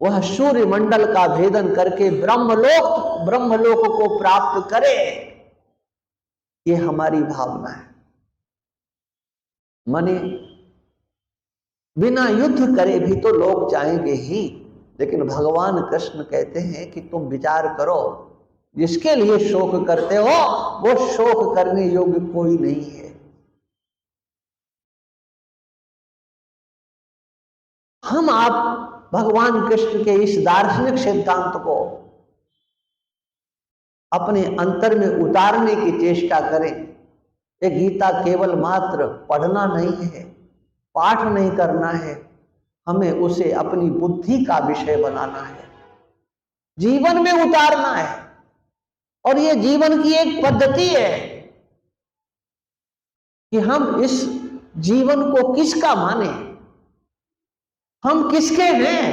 वह सूर्य मंडल का भेदन करके ब्रह्मलोक को प्राप्त करे, ये हमारी भावना है। माने बिना युद्ध करे भी तो लोग जाएंगे ही, लेकिन भगवान कृष्ण कहते हैं कि तुम विचार करो, जिसके लिए शोक करते हो वो शोक करने योग्य कोई नहीं है। हम आप भगवान कृष्ण के इस दार्शनिक सिद्धांत को अपने अंतर में उतारने की चेष्टा करें। ये गीता केवल मात्र पढ़ना नहीं है, पाठ नहीं करना है, हमें उसे अपनी बुद्धि का विषय बनाना है, जीवन में उतारना है। और ये जीवन की एक पद्धति है कि हम इस जीवन को किसका माने, हम किसके हैं।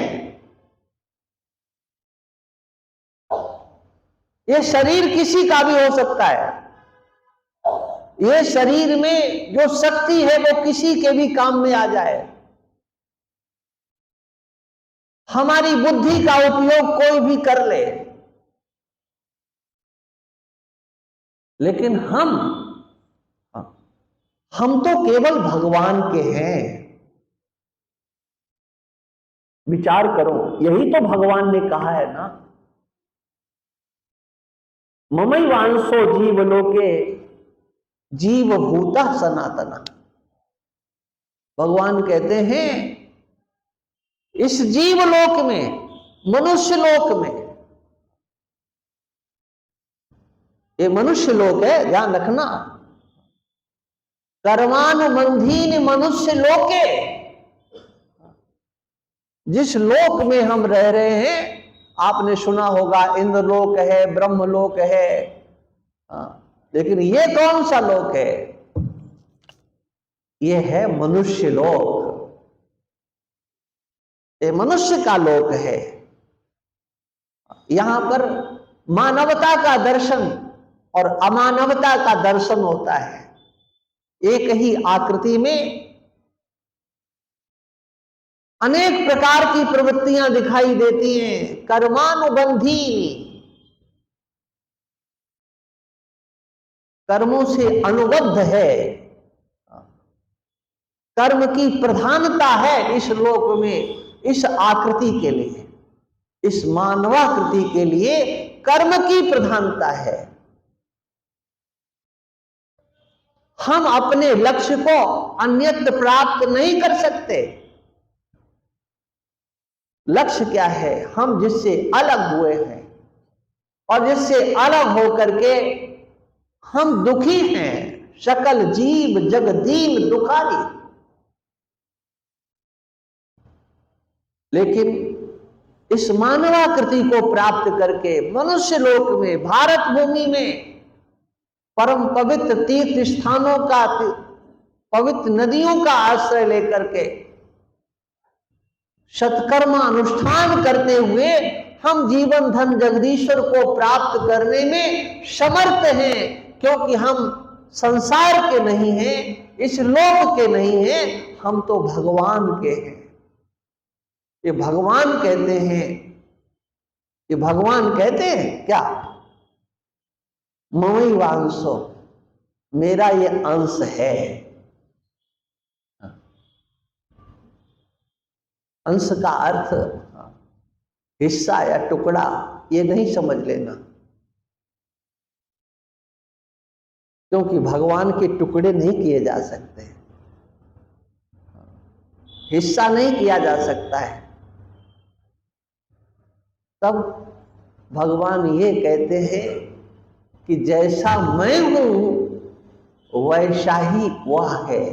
ये शरीर किसी का भी हो सकता है, ये शरीर में जो शक्ति है वो किसी के भी काम में आ जाए। हमारी बुद्धि का उपयोग कोई भी कर ले, लेकिन हम तो केवल भगवान के हैं। विचार करो, यही तो भगवान ने कहा है ना, ममैवांशो जीवलोके जीवभूता सनातना। भगवान कहते हैं इस जीवलोक में, मनुष्य लोक में, ये मनुष्य लोक है, ध्यान रखना, कर्मानुबंधीन मनुष्य लोके, जिस लोक में हम रह रहे हैं, आपने सुना होगा इंद्रलोक है, ब्रह्मलोक है, लेकिन ये कौन सा लोक है? ये है मनुष्य लोक, ये मनुष्य का लोक है। यहां पर मानवता का दर्शन और अमानवता का दर्शन होता है। एक ही आकृति में अनेक प्रकार की प्रवृत्तियां दिखाई देती हैं। कर्मानुबंधी, कर्मों से अनुबद्ध है, कर्म की प्रधानता है इस लोक में, इस आकृति के लिए, इस मानवाकृति के लिए कर्म की प्रधानता है। हम अपने लक्ष्य को अन्यत्र प्राप्त नहीं कर सकते। लक्ष्य क्या है? हम जिससे अलग हुए हैं और जिससे अलग होकर के हम दुखी हैं। सकल जीव जग दीन दुखारी। लेकिन इस मानवाकृति को प्राप्त करके मनुष्य लोक में, भारत भूमि में, परम पवित्र तीर्थ स्थानों का, पवित्र नदियों का आश्रय लेकर के सत्कर्म अनुष्ठान करते हुए हम जीवन धन जगदीश्वर को प्राप्त करने में समर्थ हैं, क्योंकि हम संसार के नहीं हैं, इस लोक के नहीं हैं, हम तो भगवान के हैं। ये भगवान कहते हैं, ये भगवान कहते हैं क्या? ममैवांशो, मेरा ये अंश है। अंश का अर्थ हिस्सा या टुकड़ा, ये नहीं समझ लेना, क्योंकि भगवान के टुकड़े नहीं किए जा सकते, हिस्सा नहीं किया जा सकता है। तब भगवान ये कहते हैं कि जैसा मैं हूं वैसा ही वह है।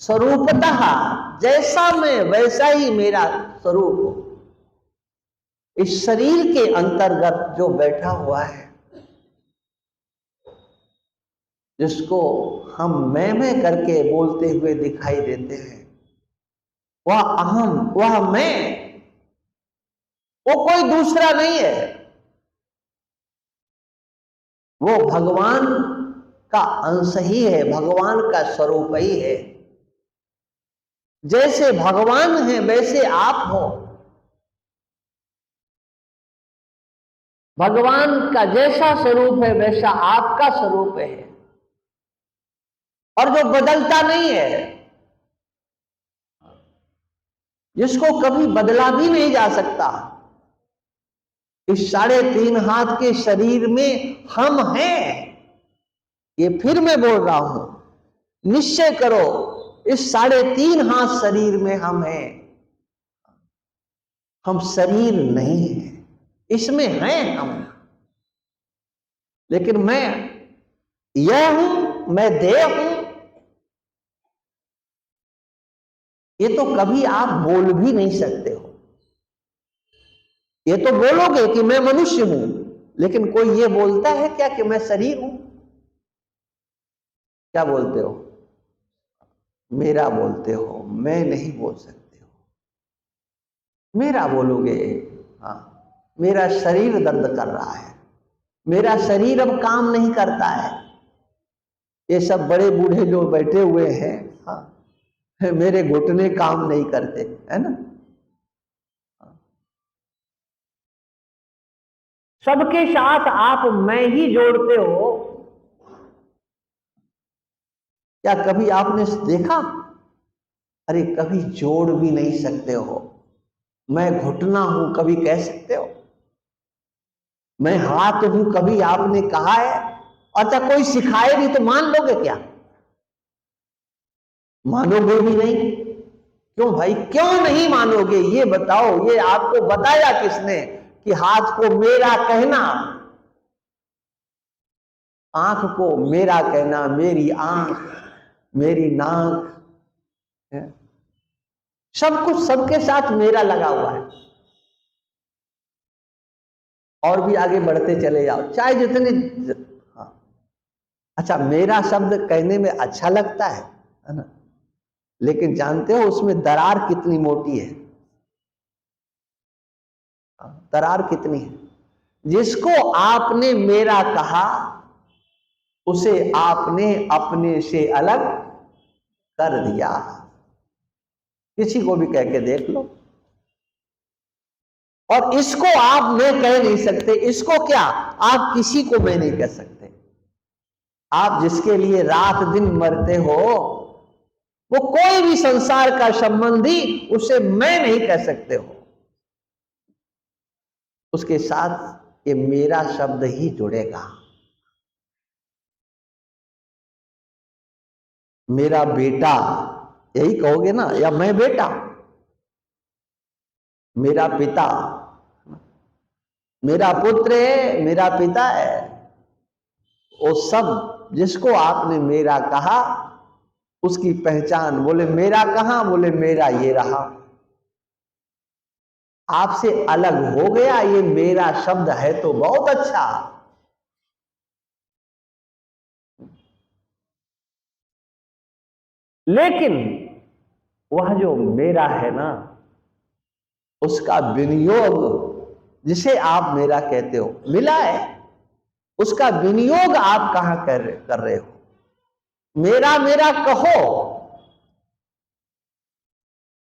स्वरूपतः जैसा मैं वैसा ही मेरा स्वरूप हो। इस शरीर के अंतर्गत जो बैठा हुआ है, जिसको हम मैं करके बोलते हुए दिखाई देते हैं, वह अहम, वह मैं, वो कोई दूसरा नहीं है। वो भगवान का अंश ही है, भगवान का स्वरूप ही है। जैसे भगवान है वैसे आप हो। भगवान का जैसा स्वरूप है वैसा आपका स्वरूप है, और जो बदलता नहीं है, जिसको कभी बदला भी नहीं जा सकता। इस 3.5 हाथ के शरीर में हम हैं। ये फिर मैं बोल रहा हूं, निश्चय करो, इस 3.5 हाथ शरीर में हम हैं। हम शरीर नहीं है, इसमें हैं हम। लेकिन मैं यह हूं, मैं देह हूं, ये तो कभी आप बोल भी नहीं सकते हो। ये तो बोलोगे कि मैं मनुष्य हूं, लेकिन कोई ये बोलता है क्या कि मैं शरीर हूं? क्या बोलते हो? मेरा बोलते हो, मैं नहीं बोल सकते हो। मेरा बोलोगे, हाँ, मेरा शरीर दर्द कर रहा है, मेरा शरीर अब काम नहीं करता है। ये सब बड़े बूढ़े जो बैठे हुए हैं, हाँ, मेरे घुटने काम नहीं करते, है ना। सबके साथ आप मैं ही जोड़ते हो। क्या कभी आपने देखा? अरे कभी जोड़ भी नहीं सकते हो। मैं घुटना हूं कभी कह सकते हो? मैं हाथ हूं कभी आपने कहा है? अच्छा, कोई सिखाए भी तो मान लोगे क्या? मानोगे भी नहीं। क्यों भाई, क्यों नहीं मानोगे? ये बताओ, ये आपको बताया किसने कि हाथ को मेरा कहना, आंख को मेरा कहना, मेरी आंख, मेरी नाक, सब कुछ सबके साथ मेरा लगा हुआ है। और भी आगे बढ़ते चले जाओ, चाहे जितने, हाँ, अच्छा, मेरा शब्द कहने में अच्छा लगता है ना, लेकिन जानते हो उसमें दरार कितनी मोटी है? दरार कितनी है? जिसको आपने मेरा कहा, उसे आपने अपने से अलग कर दिया। किसी को भी कह के देख लो। और इसको आप मैं कह नहीं सकते। इसको क्या, आप किसी को मैं नहीं कह सकते। आप जिसके लिए रात दिन मरते हो, वो कोई भी संसार का संबंधी, उसे मैं नहीं कह सकते हो। उसके साथ ये मेरा शब्द ही जुड़ेगा। मेरा बेटा, यही कहोगे ना, या मैं बेटा, मेरा पिता, मेरा पुत्र है, मेरा पिता है, वो सब जिसको आपने मेरा कहा, उसकी पहचान, बोले मेरा कहां, बोले मेरा ये रहा। आपसे अलग हो गया, ये मेरा शब्द है तो बहुत अच्छा। लेकिन वह जो मेरा है ना, उसका विनियोग, जिसे आप मेरा कहते हो, मिला है, उसका विनियोग आप कहां कर रहे हो? मेरा मेरा कहो,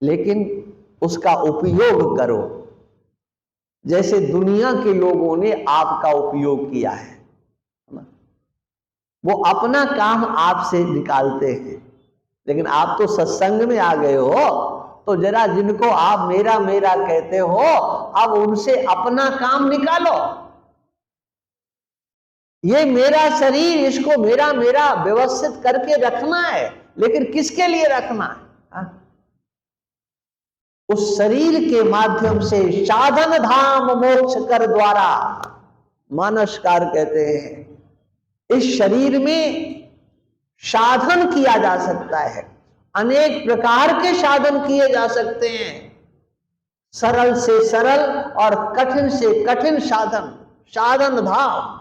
लेकिन उसका उपयोग करो, जैसे दुनिया के लोगों ने आपका उपयोग किया है। वो अपना काम आपसे निकालते हैं, लेकिन आप तो सत्संग में आ गए हो, तो जरा जिनको आप मेरा मेरा कहते हो, अब उनसे अपना काम निकालो। ये मेरा शरीर, इसको मेरा मेरा व्यवस्थित करके रखना है, लेकिन किसके लिए रखना है? हा? उस शरीर के माध्यम से साधन धाम मोक्ष कर द्वारा, मानसकार कहते हैं, इस शरीर में साधन किया जा सकता है। अनेक प्रकार के साधन किए जा सकते हैं, सरल से सरल और कठिन से कठिन साधन, साधन धाम।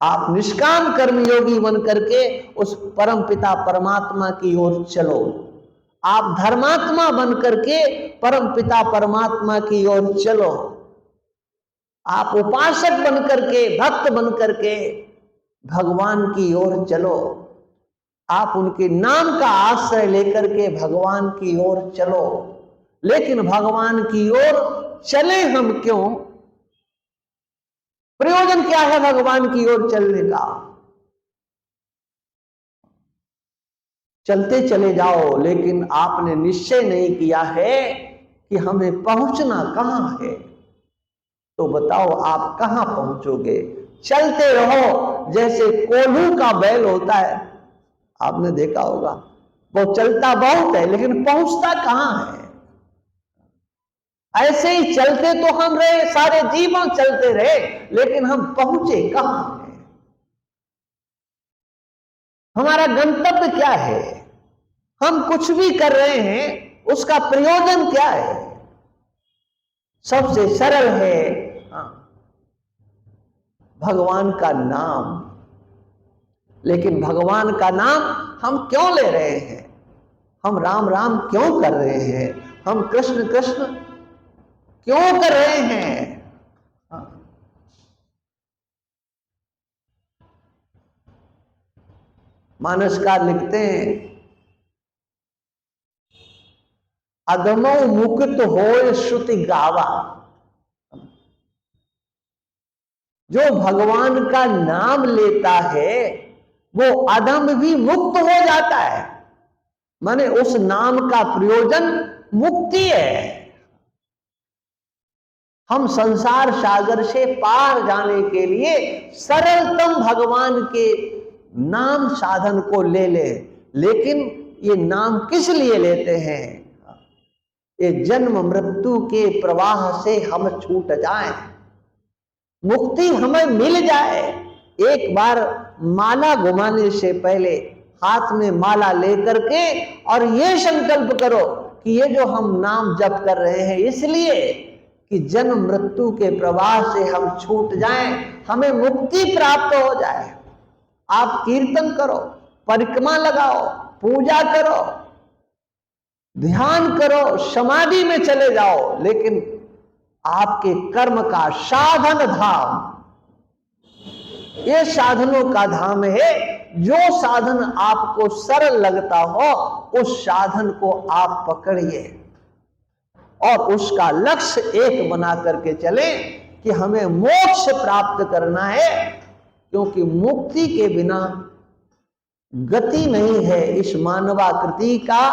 आप निष्काम कर्मयोगी बन करके उस परम पिता परमात्मा की ओर चलो। आप धर्मात्मा बन करके परम पिता परमात्मा की ओर चलो। आप उपासक बन करके, भक्त बन करके भगवान की ओर चलो। आप उनके नाम का आश्रय लेकर के भगवान की ओर चलो। लेकिन भगवान की ओर चले हम क्यों? प्रयोजन क्या है भगवान की ओर चलने का? चलते चले जाओ, लेकिन आपने निश्चय नहीं किया है कि हमें पहुंचना कहां है। तो बताओ आप कहां पहुंचोगे? चलते रहो, जैसे कोल्हू का बैल होता है, आपने देखा होगा, वो चलता बहुत है लेकिन पहुंचता कहां है। ऐसे ही चलते तो हम रहे, सारे जीवन चलते रहे, लेकिन हम पहुंचे कहां हैं? हमारा गंतव्य क्या है? हम कुछ भी कर रहे हैं, उसका प्रयोजन क्या है? सबसे सरल है भगवान का नाम। लेकिन भगवान का नाम हम क्यों ले रहे हैं? हम राम राम क्यों कर रहे हैं? हम कृष्ण कृष्ण क्यों कर रहे हैं? मानसकार लिखते हैं, अधमो मुक्त होय श्रुति गावा। जो भगवान का नाम लेता है वो अधम भी मुक्त हो जाता है। माने उस नाम का प्रयोजन मुक्ति है। हम संसार सागर से पार जाने के लिए सरलतम भगवान के नाम साधन को ले ले। लेकिन ये नाम किस लिए लेते हैं? ये जन्म मृत्यु के प्रवाह से हम छूट जाएं, मुक्ति हमें मिल जाए। एक बार माला घुमाने से पहले हाथ में माला लेकर के और ये संकल्प करो कि ये जो हम नाम जप कर रहे हैं इसलिए कि जन्म मृत्यु के प्रवाह से हम छूट जाएं, हमें मुक्ति प्राप्त हो जाए। आप कीर्तन करो, परिक्रमा लगाओ, पूजा करो, ध्यान करो, समाधि में चले जाओ, लेकिन आपके कर्म का साधन धाम, ये साधनों का धाम है। जो साधन आपको सरल लगता हो उस साधन को आप पकड़िए और उसका लक्ष्य एक बना करके चले कि हमें मोक्ष प्राप्त करना है। क्योंकि मुक्ति के बिना गति नहीं है। इस मानवाकृति का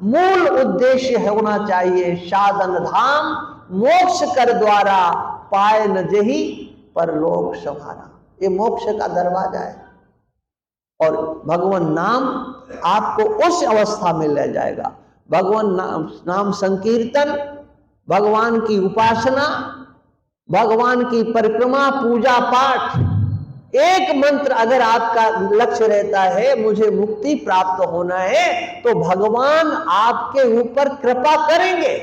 मूल उद्देश्य होना चाहिए साधन धाम, मोक्ष कर द्वारा पाए न जही परलोक संहारा। ये मोक्ष का दरवाजा है और भगवान नाम आपको उस अवस्था में ले जाएगा। भगवान नाम संकीर्तन, भगवान की उपासना, भगवान की परिक्रमा, पूजा पाठ, एक मंत्र अगर आपका लक्ष्य रहता है मुझे मुक्ति प्राप्त होना है, तो भगवान आपके ऊपर कृपा करेंगे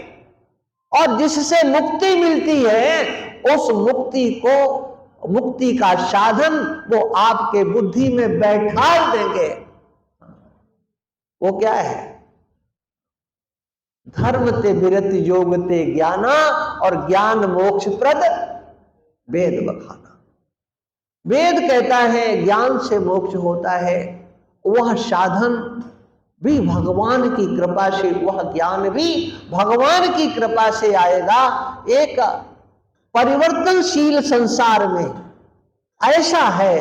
और जिससे मुक्ति मिलती है उस मुक्ति को, मुक्ति का साधन वो आपके बुद्धि में बैठा देंगे। वो क्या है? धर्म ते विरति योग ते ज्ञाना और ज्ञान मोक्ष प्रद वेद बखाना। वेद कहता है ज्ञान से मोक्ष होता है। वह साधन भी भगवान की कृपा से, वह ज्ञान भी भगवान की कृपा से आएगा। एक परिवर्तनशील संसार में ऐसा है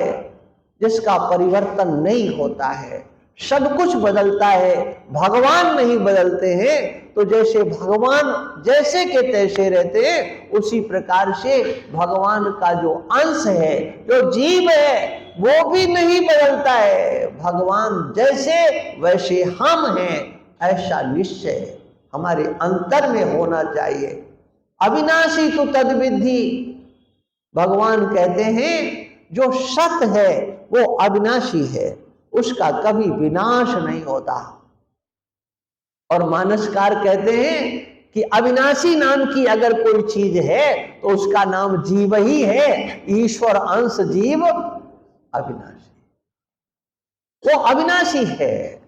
जिसका परिवर्तन नहीं होता है, सब कुछ बदलता है, भगवान नहीं बदलते हैं। तो जैसे भगवान जैसे के तैसे रहते हैं उसी प्रकार से भगवान का जो अंश है, जो जीव है, वो भी नहीं बदलता है। भगवान जैसे वैसे हम हैं, ऐसा निश्चय हमारे अंतर में होना चाहिए। अविनाशी तो तद्विद्धि, भगवान कहते हैं जो सत है वो अविनाशी है, उसका कभी विनाश नहीं होता। और मानसकार कहते हैं कि अविनाशी नाम की अगर कोई चीज है तो उसका नाम जीव ही है। ईश्वर अंश जीव अविनाशी, वो अविनाशी है।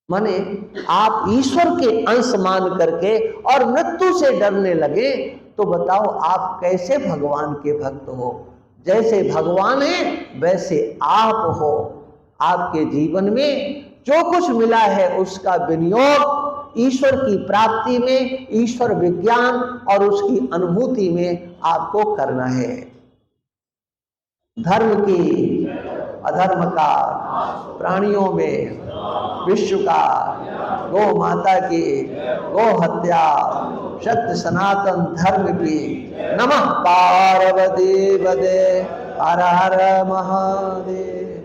माने आप ईश्वर के अंश मान करके और मृत्यु से डरने लगे तो बताओ आप कैसे भगवान के भक्त हो। जैसे भगवान है वैसे आप हो। आपके जीवन में जो कुछ मिला है उसका विनियोग ईश्वर की प्राप्ति में, ईश्वर विज्ञान और उसकी अनुभूति में आपको करना है। धर्म की, अधर्म का, प्राणियों में, विश्व का, गौ माता की, गौ हत्या, सत्य सनातन धर्म की। नमः पार्वती पदे हर हर महादेव।